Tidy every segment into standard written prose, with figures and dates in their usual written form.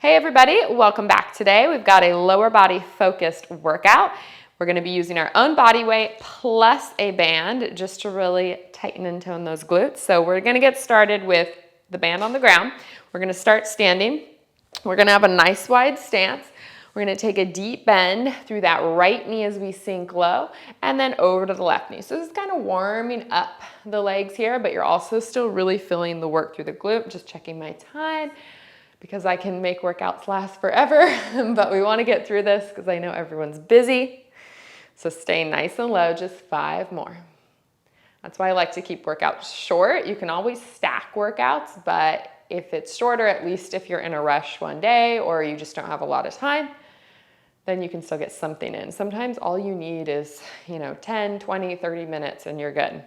Hey everybody, welcome back. Today we've got a lower body focused workout. We're going to be using our own body weight plus a band just to really tighten and tone those glutes. So we're going to get started with the band on the ground. We're going to start standing. We're going to have a nice wide stance. We're going to take a deep bend through that right knee as we sink low and then over to the left knee. So this is kind of warming up the legs here, but you're also still really feeling the work through the glute. Just checking my time, because I can make workouts last forever, but we want to get through this because I know everyone's busy. So stay nice and low, just 5 more. That's why I like to keep workouts short. You can always stack workouts, but if it's shorter, at least if you're in a rush one day or you just don't have a lot of time, then you can still get something in. Sometimes all you need is, 10, 20, 30 minutes and you're good.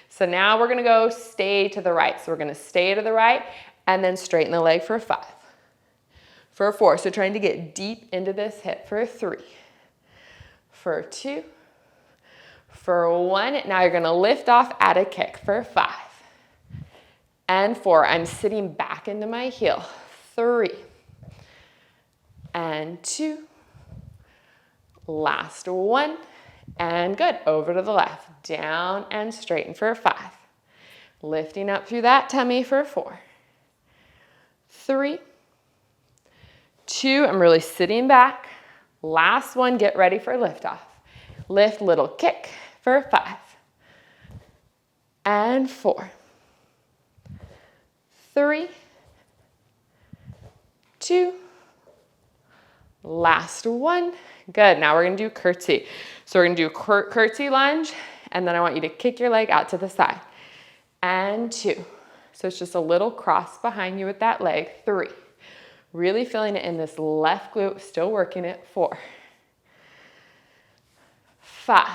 So now we're gonna go stay to the right. So we're gonna stay to the right and then straighten the leg for a 5. For a 4, so trying to get deep into this hip for a 3, for a 2, for a 1. Now you're gonna lift off, add a kick for a 5, and 4. I'm sitting back into my heel, 3, and 2, last 1, and good. Over to the left, down and straighten for a 5. Lifting up through that tummy for a 4, 3, 2, I'm really sitting back. Last 1, get ready for liftoff. Lift, little kick for a 5, and 4, 3, 2, last 1. Good, now we're gonna do curtsy. So we're gonna do curtsy lunge, and then I want you to kick your leg out to the side. And 2. So it's just a little cross behind you with that leg. 3. Really feeling it in this left glute, still working it. 4, 5,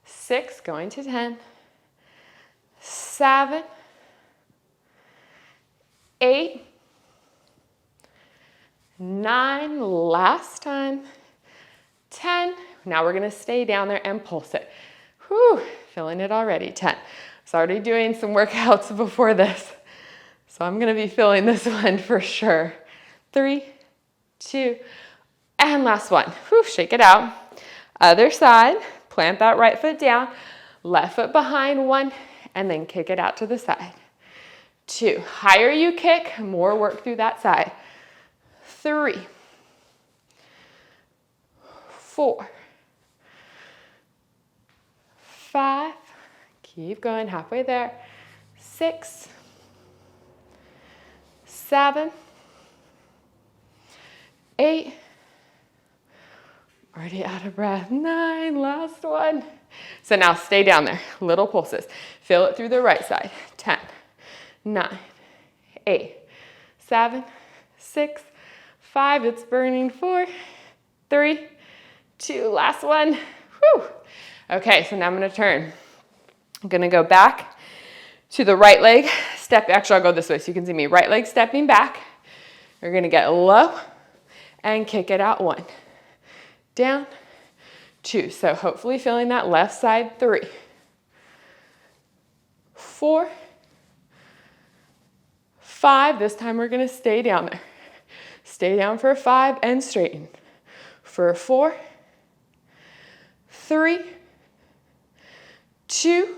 6, going to 10, 7, 8, 9, last time, 10. Now we're gonna stay down there and pulse it. Whew, feeling it already. 10. I was already doing some workouts before this, so I'm gonna be feeling this one for sure. 3, 2, and last 1. Whew, shake it out. Other side, plant that right foot down, left foot behind, 1, and then kick it out to the side. 2, higher you kick, more work through that side. 3, 4, 5, keep going, halfway there. 6, 7, 8, already out of breath. 9, last 1. So now stay down there, little pulses. Feel it through the right side. 10, 9, 8, 7, 6, 5, it's burning. 4, 3, 2, last 1. Whew. Okay, so now I'm gonna turn. I'm gonna go back to the right leg. Actually, I'll go this way so you can see me. Right leg stepping back. You're gonna get low and kick it out. 1, down, 2. So hopefully feeling that left side. 3, 4, 5. This time we're gonna stay down there. Stay down for a 5 and straighten. For a 4, 3, 2,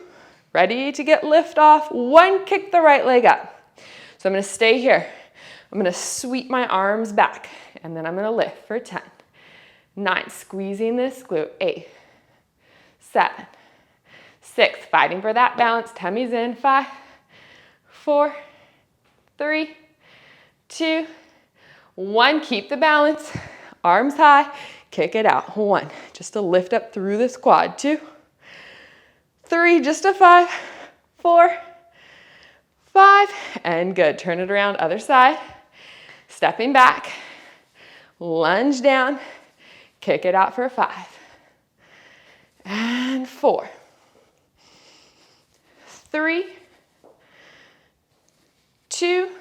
ready to get lift off. 1, kick the right leg up. So I'm gonna stay here. I'm gonna sweep my arms back and then I'm gonna lift for 10, 9, squeezing this glute. 8, 7, 6, fighting for that balance. Tummy's in. 5, 4, 3, 2, 1, keep the balance. Arms high, kick it out. 1, just to lift up through this quad. 2, 3, just a 5, 4, 5, and good. Turn it around, other side. Stepping back, lunge down, kick it out for a 5, and 4, 3, 2,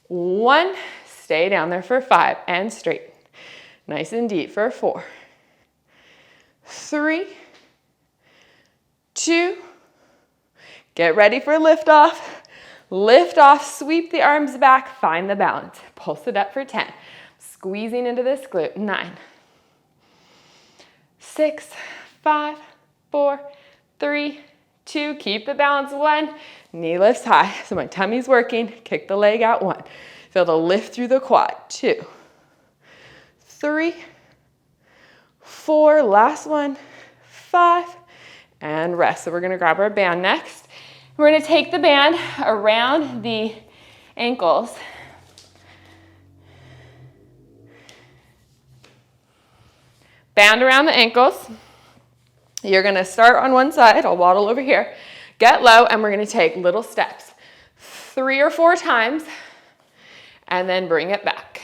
1. Stay down there for a 5 and straighten. Nice and deep for a 4, 3, 2, get ready for liftoff. Lift off, sweep the arms back, find the balance. Pulse it up for 10. Squeezing into this glute. 9, 6, 5, 4, 3, 2. Keep the balance. 1. Knee lifts high. So my tummy's working. Kick the leg out. 1. Feel the lift through the quad. 2, 3, 4. Last one. 5. And rest. So we're going to grab our band next. We're going to take the band around the ankles. Band around the ankles. You're going to start on one side. I'll waddle over here. Get low, and we're going to take little steps. 3 or 4 times, and then bring it back.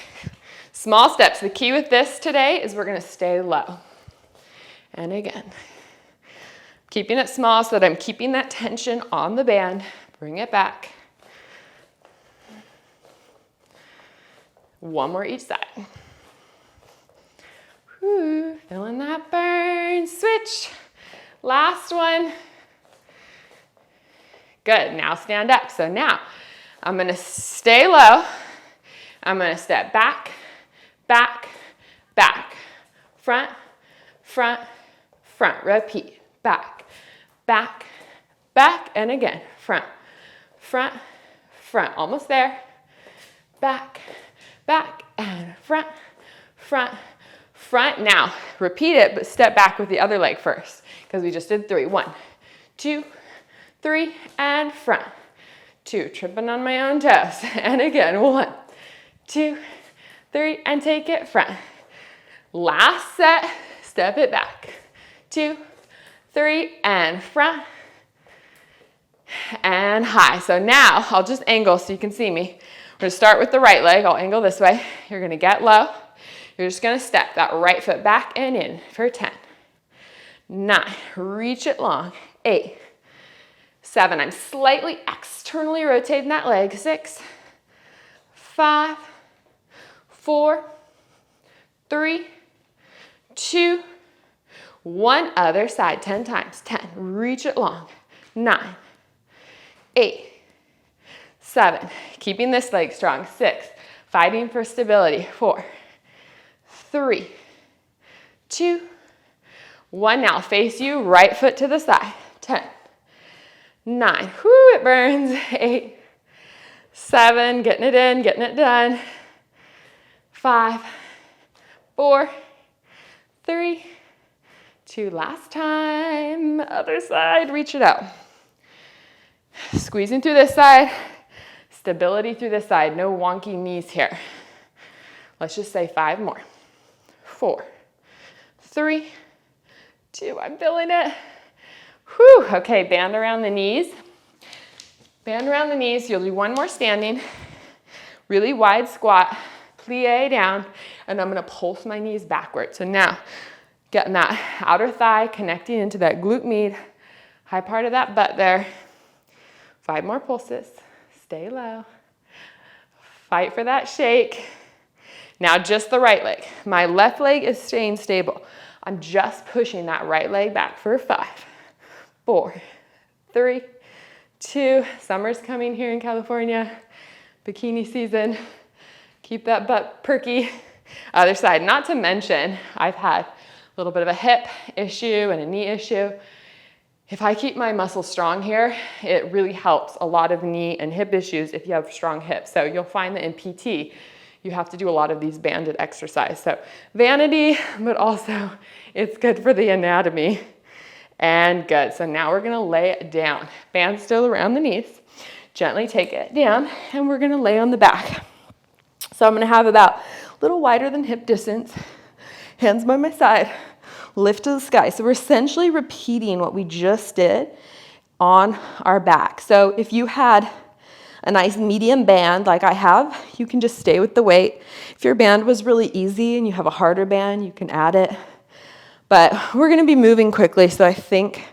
Small steps. The key with this today is we're going to stay low. And again. Keeping it small so that I'm keeping that tension on the band. Bring it back. 1 more each side. Whew, feeling that burn. Switch. Last one. Good. Now stand up. So now I'm going to stay low. I'm going to step back, back, back. Front, front, front. Repeat. Back, back, back. And again. Front, front, front. Almost there. Back, back, and front, front, front. Now, repeat it, but step back with the other leg first, because we just did 3. 1, 2, 3, and front. 2, tripping on my own toes. And again, 1, 2, 3, and take it front. Last set, step it back. 2, 3, and front, and high. So now, I'll just angle so you can see me. We're going to start with the right leg. I'll angle this way. You're going to get low. You're just going to step that right foot back and in for 10. 9. Reach it long. 8. 7. I'm slightly externally rotating that leg. 6. 5. 4. 3. 2. 1. Other side. 10 times. 10. Reach it long. 9. 8. 7. Keeping this leg strong. 6. Fighting for stability. 4. 3, 2, 1. Now face you, right foot to the side. 10, 9, whoo, it burns. 8, 7, getting it in, getting it done. 5, 4, 3, 2, last time. Other side, reach it out. Squeezing through this side, stability through this side, no wonky knees here. Let's just say 5 more. 4, 3, 2, I'm feeling it. Whew, okay, band around the knees. Band around the knees, you'll do 1 more standing. Really wide squat, plie down, and I'm gonna pulse my knees backward. So now, getting that outer thigh, connecting into that glute med, high part of that butt there. 5 more pulses, stay low. Fight for that shake. Now just the right leg. My left leg is staying stable. I'm just pushing that right leg back for 5, 4, 3, 2. Summer's coming here in California. Bikini season. Keep that butt perky. Other side. Not to mention, I've had a little bit of a hip issue and a knee issue. If I keep my muscles strong here, it really helps a lot of knee and hip issues if you have strong hips. So you'll find that in PT, you have to do a lot of these banded exercises. So vanity, but also it's good for the anatomy. And good. So now we're gonna lay it down. Band still around the knees. Gently take it down, and we're gonna lay on the back. So I'm gonna have about a little wider than hip distance, hands by my side, lift to the sky. So we're essentially repeating what we just did on our back. So if you had a nice medium band like I have, you can just stay with the weight. If your band was really easy and you have a harder band, you can add it. But we're gonna be moving quickly, so I think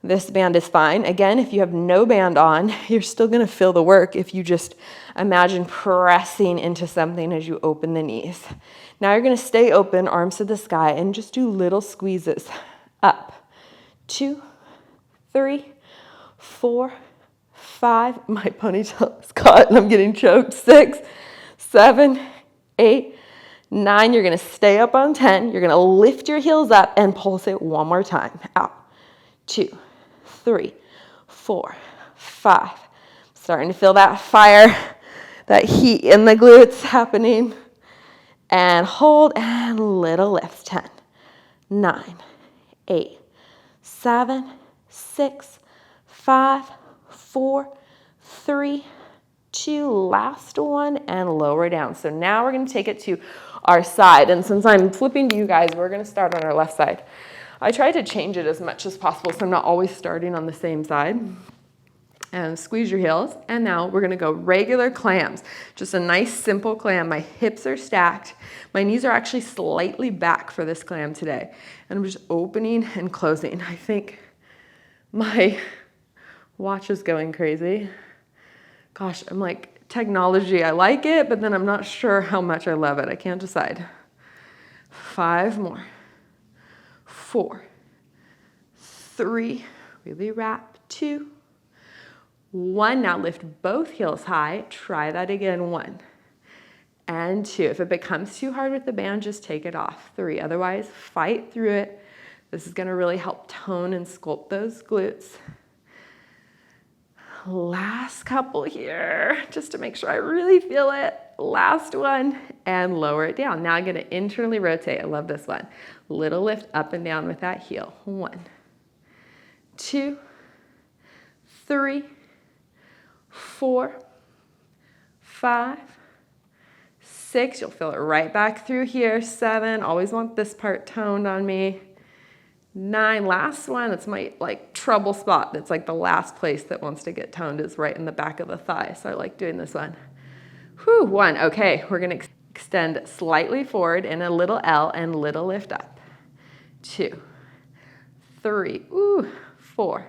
this band is fine. Again, if you have no band on, you're still gonna feel the work if you just imagine pressing into something as you open the knees. Now you're gonna stay open, arms to the sky, and just do little squeezes. Up, 2, 3, 4, 5, my ponytail is caught and I'm getting choked, 6, 7, 8, 9, you're gonna stay up on 10, you're gonna lift your heels up and pulse it one more time, out, 2, 3, 4, 5, starting to feel that fire, that heat in the glutes happening, and hold, and little lifts, 10, 9, 8, 7, 6, 5, 4, 3, 2, last one, and lower down. So now we're gonna take it to our side, and since I'm flipping to you guys, we're gonna start on our left side. I try to change it as much as possible so I'm not always starting on the same side. And squeeze your heels, and now we're gonna go regular clams. Just a nice simple clam. My hips are stacked. My knees are actually slightly back for this clam today. And I'm just opening and closing. I think my watch is going crazy. Gosh, I'm like, technology, I like it, but then I'm not sure how much I love it. I can't decide. 5 more. 4, 3, really wrap, 2, 1. Now lift both heels high. Try that again. 1 and 2. If it becomes too hard with the band, just take it off. 3. Otherwise, fight through it. This is going to really help tone and sculpt those glutes. Last couple here, just to make sure I really feel it. Last one, and lower it down. Now I'm going to internally rotate. I love this one. Little lift up and down with that heel. 1, 2, 3, 4, 5, 6. You'll feel it right back through here. 7. Always want this part toned on me. 9. Last one. That's my trouble spot. That's like the last place that wants to get toned is right in the back of the thigh. So I like doing this one. 1. Okay, we're gonna extend slightly forward in a little L and little lift up. 2, 3, 4,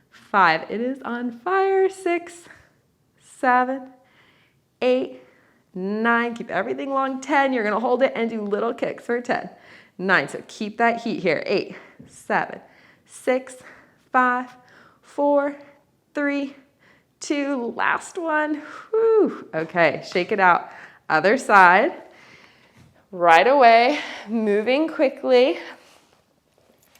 5. It is on fire. 6, 7, 8, 9. Keep everything long. 10. You're gonna hold it and do little kicks for 10. 9. So keep that heat here. 8, 7, 6, 5, 4, 3, 2. Last one. Whew. Okay, shake it out. Other side. Right away, moving quickly.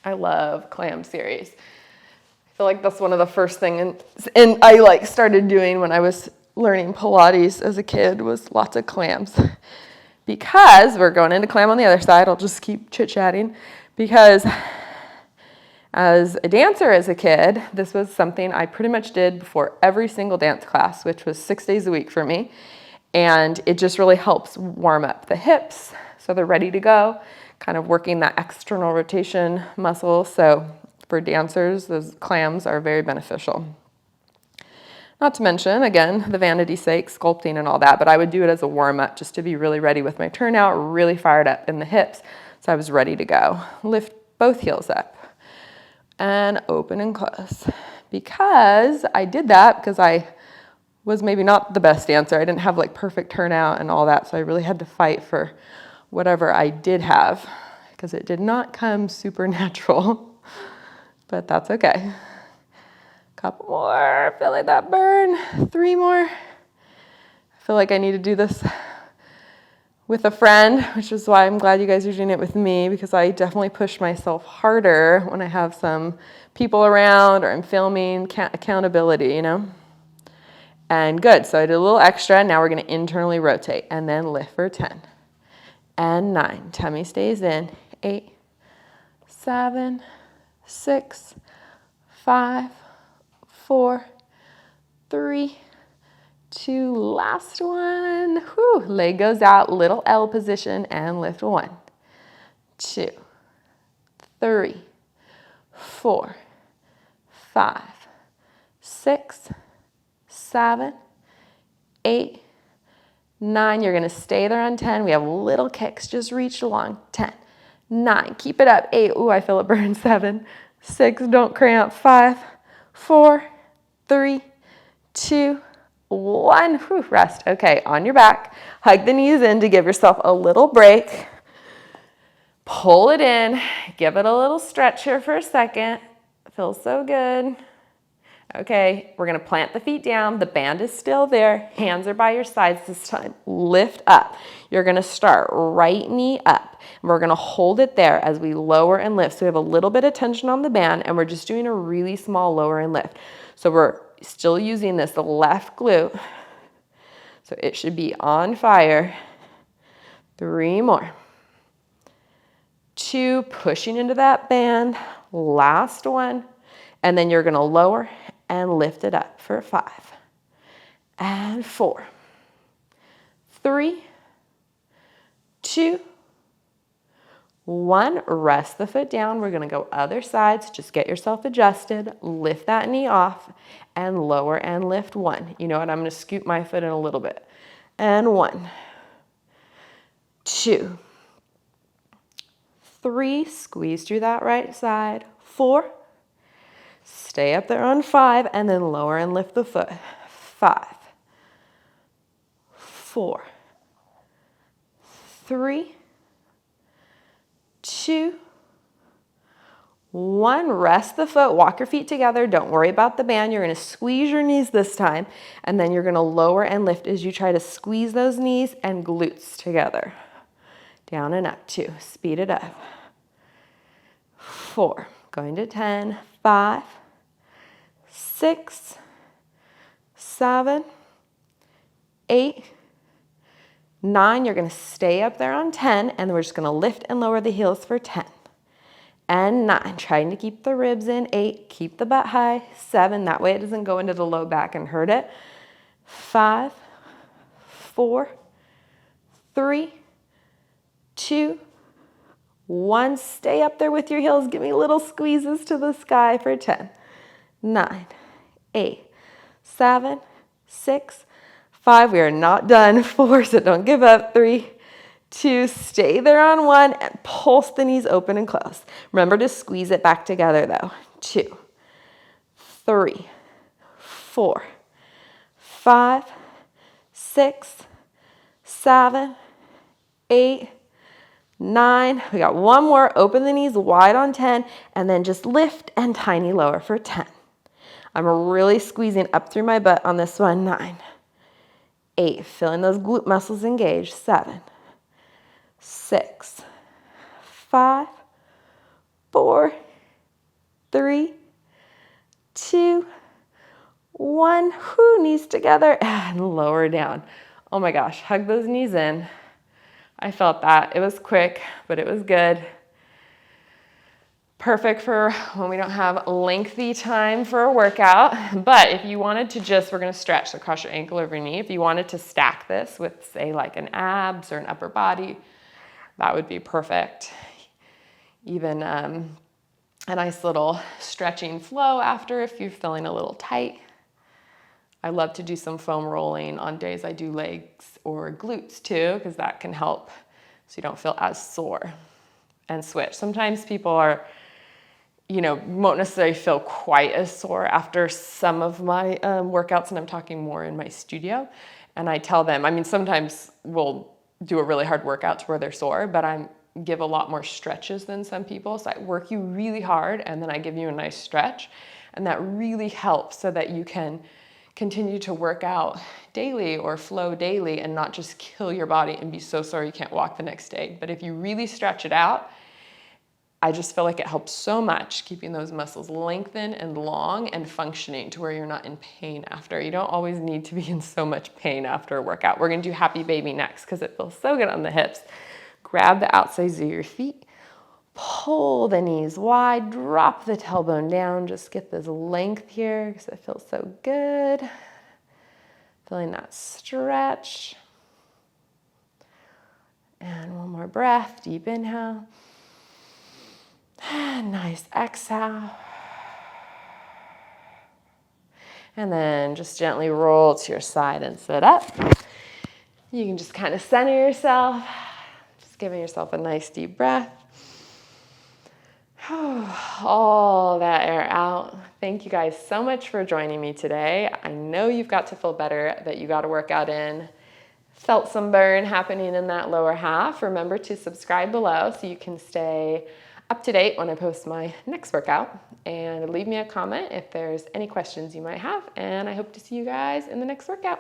I love clam series. I feel like that's one of the first things and I started doing when I was learning Pilates as a kid was lots of clams. Because we're going into clam on the other side, I'll just keep chit-chatting. Because as a dancer as a kid, this was something I pretty much did before every single dance class, which was 6 days a week for me. And it just really helps warm up the hips so they're ready to go, kind of working that external rotation muscle. So for dancers, those clams are very beneficial. Not to mention, again, the vanity's sake, sculpting and all that, but I would do it as a warm-up just to be really ready with my turnout, really fired up in the hips, so I was ready to go. Lift both heels up and open and close. Because I did that because I was maybe not the best dancer. I didn't have perfect turnout and all that, so I really had to fight for whatever I did have because it did not come super natural, but that's okay. Couple more, feeling that burn. 3 more. I feel like I need to do this with a friend, which is why I'm glad you guys are doing it with me because I definitely push myself harder when I have some people around or I'm filming, accountability, you know? And good, so I did a little extra. Now we're gonna internally rotate and then lift for 10 and 9. Tummy stays in. 8, 7, 6, 5, 4, 3, 2, last one. Whew. Leg goes out, little L position, and lift. 1, 2, 3, 4, 5, 6, 7, 8, 9. You're gonna stay there on 10. We have little kicks, just reach along. 10, 9, keep it up. 8, ooh, I feel it burn. 7, 6, don't cramp. 5, 4, 3, 2, 1. Whew, rest. Okay, on your back. Hug the knees in to give yourself a little break. Pull it in. Give it a little stretch here for a second. Feels so good. Okay, we're gonna plant the feet down. The band is still there. Hands are by your sides this time. Lift up. You're gonna start right knee up. And we're gonna hold it there as we lower and lift. So we have a little bit of tension on the band, and we're just doing a really small lower and lift. So we're still using this left glute. So it should be on fire. 3 more. 2, pushing into that band. Last one. And then you're gonna lower and lift it up for 5. And 4. 3, 2, 1. Rest the foot down. We're gonna go other sides. Just get yourself adjusted. Lift that knee off and lower and lift 1. You know what? I'm gonna scoop my foot in a little bit. And 1, 2, 3. Squeeze through that right side. 4. Stay up there on 5 and then lower and lift the foot. 5, 4, 3, 2, 1. Rest the foot. Walk your feet together. Don't worry about the band. You're going to squeeze your knees this time, and then you're going to lower and lift as you try to squeeze those knees and glutes together. Down and up. 2. Speed it up. 4. Going to 10. 5, 6, 7, 8, 9. You're going to stay up there on 10, and then we're just going to lift and lower the heels for 10. And 9. Trying to keep the ribs in. 8. Keep the butt high. 7. That way it doesn't go into the low back and hurt it. 5, 4, 3, 2, 1. Stay up there with your heels. Give me little squeezes to the sky for 10. 9, 8, 7, 6, 5. We are not done. 4, so don't give up. 3, 2, stay there on 1 and pulse the knees open and close. Remember to squeeze it back together though. 2, 3, 4, 5, 6, 7, 8, 9. We got 1 more. Open the knees wide on 10 and then just lift and tiny lower for 10. I'm really squeezing up through my butt on this one. 9, 8. Feeling those glute muscles engaged. 7, 6, 5, 4, 3, 2, 1. Whoo, knees together and lower down. Oh my gosh, hug those knees in. I felt that. It was quick, but it was good. Perfect for when we don't have lengthy time for a workout. But if you wanted to just, we're going to stretch, so cross your ankle over your knee. If you wanted to stack this with, say, like an abs or an upper body, that would be perfect. Even a nice little stretching flow after if you're feeling a little tight. I love to do some foam rolling on days I do legs or glutes too, because that can help so you don't feel as sore. And switch. Sometimes people are, won't necessarily feel quite as sore after some of my workouts, and I'm talking more in my studio. And I tell them, sometimes we'll do a really hard workout to where they're sore, but I give a lot more stretches than some people. So I work you really hard and then I give you a nice stretch. And that really helps so that you can continue to work out daily or flow daily and not just kill your body and be so sore you can't walk the next day. But if you really stretch it out, I just feel like it helps so much keeping those muscles lengthened and long and functioning to where you're not in pain after. You don't always need to be in so much pain after a workout. We're gonna do happy baby next because it feels so good on the hips. Grab the outsides of your feet, pull the knees wide, drop the tailbone down, just get this length here because it feels so good. Feeling that stretch. And one more breath, deep inhale. Nice exhale. And then just gently roll to your side and sit up. You can just kind of center yourself, just giving yourself a nice deep breath. All that air out. Thank you guys so much for joining me today. I know you've got to feel better, that you got a workout in. Felt some burn happening in that lower half. Remember to subscribe below so you can stay up to date when I post my next workout. And leave me a comment if there's any questions you might have. And I hope to see you guys in the next workout.